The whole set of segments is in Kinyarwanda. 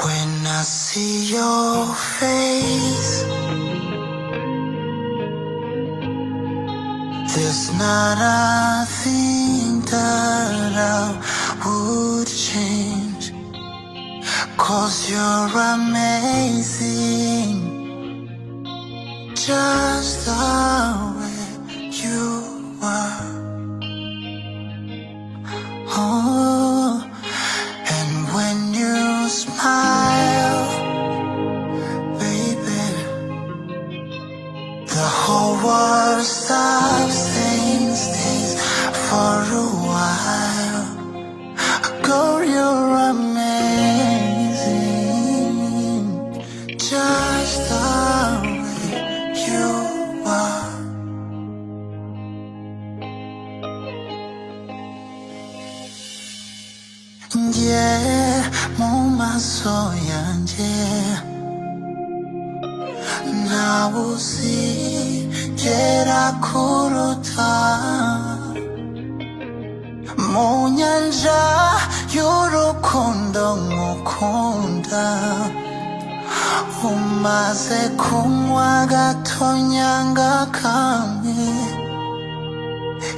When I see your face, there's not a thing that I would change. 'Cause you're amazing, just the way you are. Oh, and when you smile, baby, the whole world stops and stays for a while. Girl, you're amazing, just the way you are. Yeah, mumaso yanje ntawuzigera kuruta mu nyanja y'urukundo ngukunda. Umaze kunywa gatonyanga kamwe,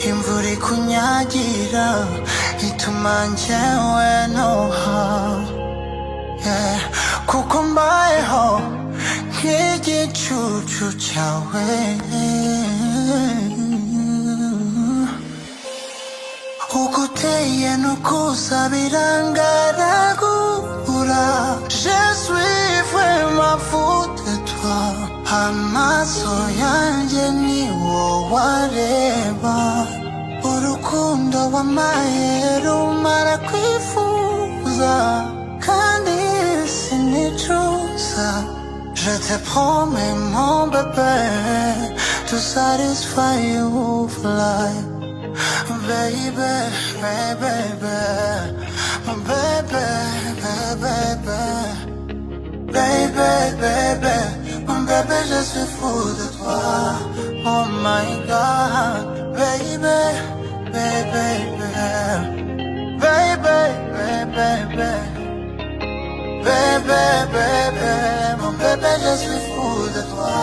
imvura ikunyagira ituma njyewe ntoha, yeah. Kuko mbayeho nk'igicucu cyawe, uko uteye n'ukusa birangaragura. Je suis vraiment fou de toi, amaso yanjye ni wowe areba. Urukundo wampaye rumara kwifuza, kandi sinicuza. Je te promets mon bébé to satisfy you for life. Baby, baby, baby, baby, baby, baby, mon bébé, je suis fou de toi. Oh my God, baby, baby, baby, baby, baby, baby, mon bébé, je suis fou de toi.